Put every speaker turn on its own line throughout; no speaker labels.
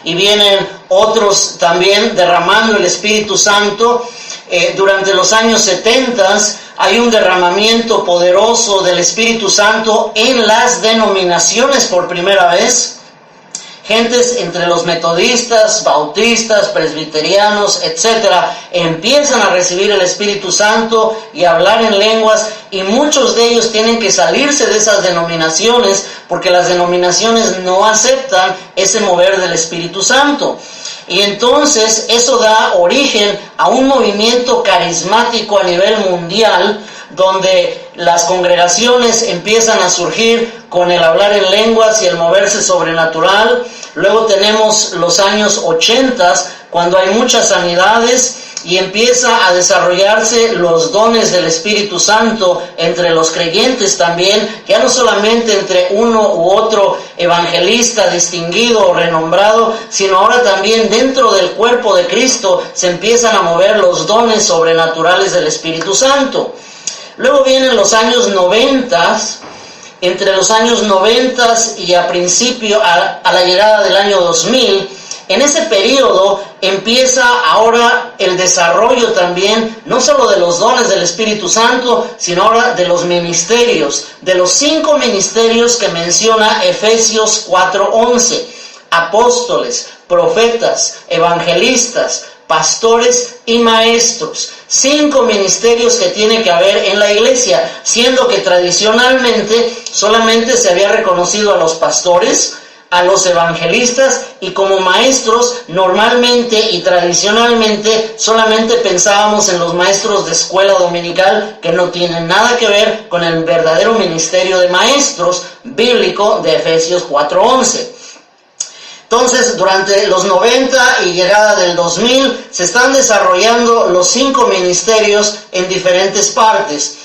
y vienen otros también derramando el Espíritu Santo. Durante los años 70 hay un derramamiento poderoso del Espíritu Santo en las denominaciones por primera vez. Gentes entre los metodistas, bautistas, presbiterianos, etcétera, empiezan a recibir el Espíritu Santo y a hablar en lenguas, y muchos de ellos tienen que salirse de esas denominaciones porque las denominaciones no aceptan ese mover del Espíritu Santo. Y entonces eso da origen a un movimiento carismático a nivel mundial, donde las congregaciones empiezan a surgir con el hablar en lenguas y el moverse sobrenatural. Luego tenemos los años 80, cuando hay muchas sanidades y empieza a desarrollarse los dones del Espíritu Santo entre los creyentes también, ya no solamente entre uno u otro evangelista distinguido o renombrado, sino ahora también dentro del cuerpo de Cristo se empiezan a mover los dones sobrenaturales del Espíritu Santo. Luego vienen los años 90, entre los años 90 y a la llegada del año 2000, en ese periodo empieza ahora el desarrollo también, no solo de los dones del Espíritu Santo, sino ahora de los ministerios, de los 5 ministerios que menciona Efesios 4:11, apóstoles, profetas, evangelistas, pastores y maestros. 5 ministerios que tiene que haber en la iglesia, siendo que tradicionalmente solamente se había reconocido a los pastores, a los evangelistas, y como maestros normalmente y tradicionalmente solamente pensábamos en los maestros de escuela dominical, que no tienen nada que ver con el verdadero ministerio de maestros bíblico de Efesios 4:11. Entonces, durante los 90 y llegada del 2000, se están desarrollando los 5 ministerios en diferentes partes,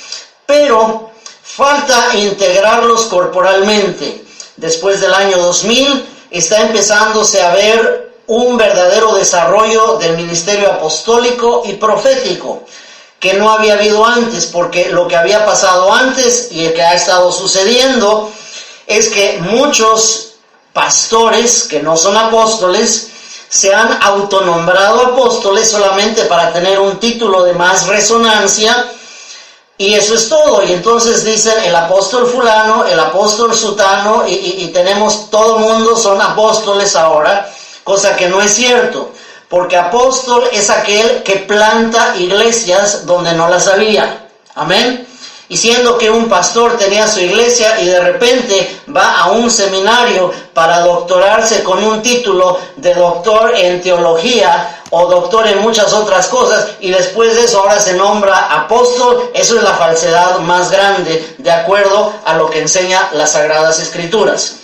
pero falta integrarlos corporalmente. Después del año 2000, está empezándose a ver un verdadero desarrollo del ministerio apostólico y profético, que no había habido antes, porque lo que había pasado antes y el que ha estado sucediendo es que muchos pastores que no son apóstoles se han autonombrado apóstoles solamente para tener un título de más resonancia, y eso es todo. Y entonces dicen el apóstol fulano, el apóstol sutano, y tenemos, todo mundo son apóstoles ahora, cosa que no es cierto, porque apóstol es aquel que planta iglesias donde no las había. Amén. Y siendo que un pastor tenía su iglesia y de repente va a un seminario para doctorarse con un título de doctor en teología o doctor en muchas otras cosas, y después de eso ahora se nombra apóstol, eso es la falsedad más grande, de acuerdo a lo que enseña las Sagradas Escrituras.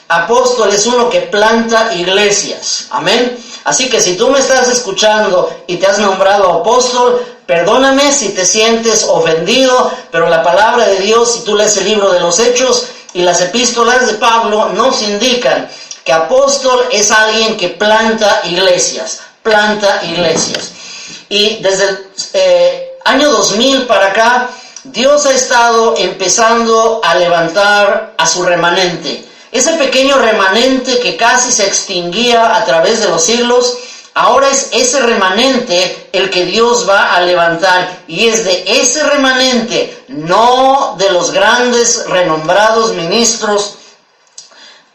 Apóstol es uno que planta iglesias. Amén. Así que si tú me estás escuchando y te has nombrado apóstol, perdóname si te sientes ofendido, pero la palabra de Dios, si tú lees el libro de los Hechos y las epístolas de Pablo, nos indican que apóstol es alguien que planta iglesias. Y desde el año 2000 para acá, Dios ha estado empezando a levantar a su remanente. Ese pequeño remanente que casi se extinguía a través de los siglos, ahora es ese remanente el que Dios va a levantar, y es de ese remanente, no de los grandes renombrados ministros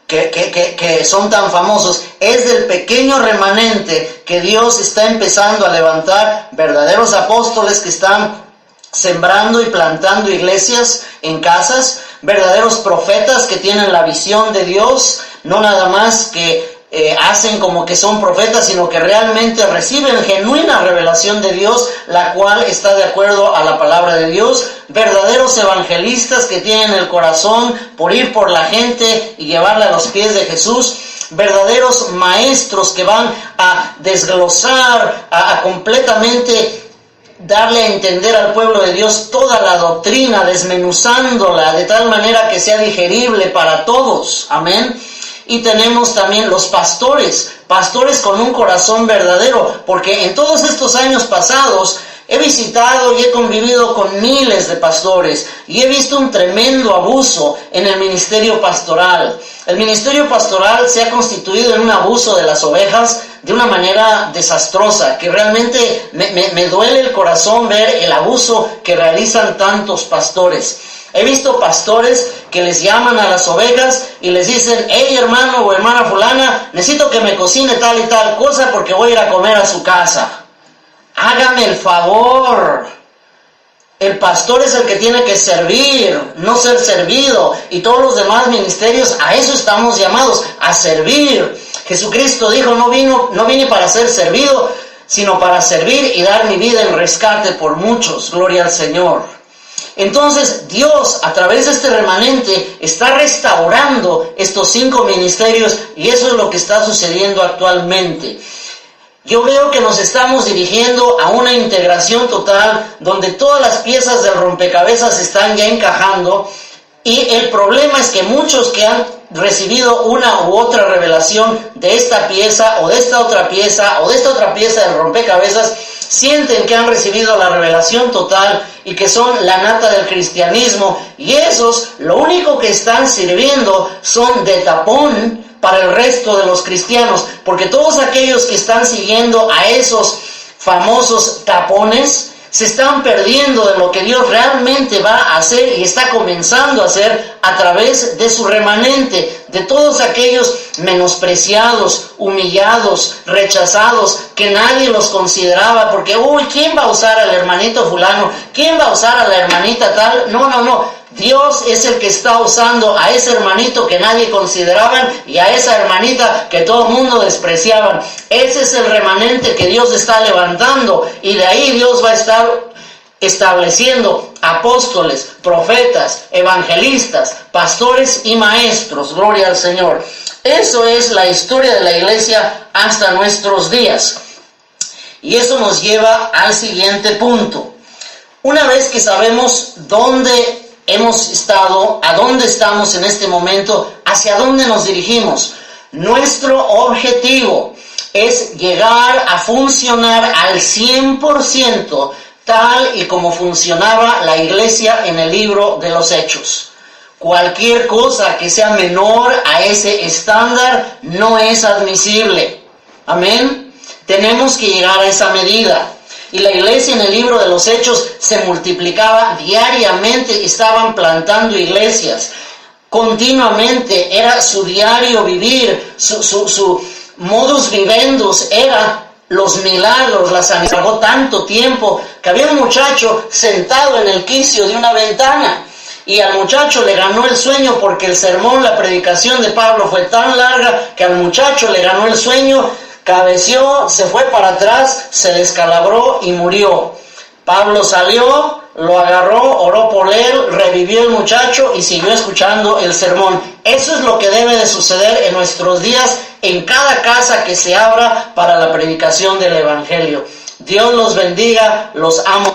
que son tan famosos, es del pequeño remanente que Dios está empezando a levantar, verdaderos apóstoles que están sembrando y plantando iglesias en casas, verdaderos profetas que tienen la visión de Dios, no nada más que hacen como que son profetas, sino que realmente reciben genuina revelación de Dios, la cual está de acuerdo a la palabra de Dios, verdaderos evangelistas que tienen el corazón por ir por la gente y llevarla a los pies de Jesús, verdaderos maestros que van a desglosar, a completamente darle a entender al pueblo de Dios toda la doctrina, desmenuzándola de tal manera que sea digerible para todos. Amén. Y tenemos también los pastores con un corazón verdadero, porque en todos estos años pasados He visitado y he convivido con miles de pastores y he visto un tremendo abuso en el ministerio pastoral. El ministerio pastoral se ha constituido en un abuso de las ovejas de una manera desastrosa, que realmente me duele el corazón ver el abuso que realizan tantos pastores. He visto pastores que les llaman a las ovejas y les dicen: hey, hermano o hermana fulana, necesito que me cocine tal y tal cosa porque voy a ir a comer a su casa. Hágame el favor. El pastor es el que tiene que servir, no ser servido. Y todos los demás ministerios, a eso estamos llamados, a servir. Jesucristo dijo: no vine para ser servido, sino para servir y dar mi vida en rescate por muchos. Gloria al Señor. Entonces Dios, a través de este remanente, está restaurando estos 5 ministerios, y eso es lo que está sucediendo actualmente. Yo veo que nos estamos dirigiendo a una integración total, donde todas las piezas del rompecabezas están ya encajando, y el problema es que muchos que han recibido una u otra revelación de esta pieza, o de esta otra pieza, o de esta otra pieza del rompecabezas, sienten que han recibido la revelación total y que son la nata del cristianismo, y esos lo único que están sirviendo son de tapón para el resto de los cristianos, porque todos aquellos que están siguiendo a esos famosos tapones se están perdiendo de lo que Dios realmente va a hacer y está comenzando a hacer a través de su remanente, de todos aquellos menospreciados, humillados, rechazados, que nadie los consideraba, porque ¿quién va a usar al hermanito fulano? ¿Quién va a usar a la hermanita tal? No. Dios es el que está usando a ese hermanito que nadie consideraba y a esa hermanita que todo el mundo despreciaba. Ese es el remanente que Dios está levantando, y de ahí Dios va a estar estableciendo apóstoles, profetas, evangelistas, pastores y maestros. Gloria al Señor. Eso es la historia de la iglesia hasta nuestros días. Y eso nos lleva al siguiente punto. Una vez que sabemos dónde hemos estado, a dónde estamos en este momento, hacia dónde nos dirigimos, nuestro objetivo es llegar a funcionar al 100% tal y como funcionaba la iglesia en el libro de los Hechos. Cualquier cosa que sea menor a ese estándar no es admisible. Amén. Tenemos que llegar a esa medida. Y la iglesia en el libro de los Hechos se multiplicaba diariamente, estaban plantando iglesias continuamente, era su diario vivir, su modus vivendus era los milagros, la sanidad. Llevó tanto tiempo que había un muchacho sentado en el quicio de una ventana, y al muchacho le ganó el sueño, porque el sermón, la predicación de Pablo fue tan larga que al muchacho le ganó el sueño. Cabeció, se fue para atrás, se descalabró y murió. Pablo salió, lo agarró, oró por él, revivió el muchacho y siguió escuchando el sermón. Eso es lo que debe de suceder en nuestros días, en cada casa que se abra para la predicación del Evangelio. Dios los bendiga, los amo.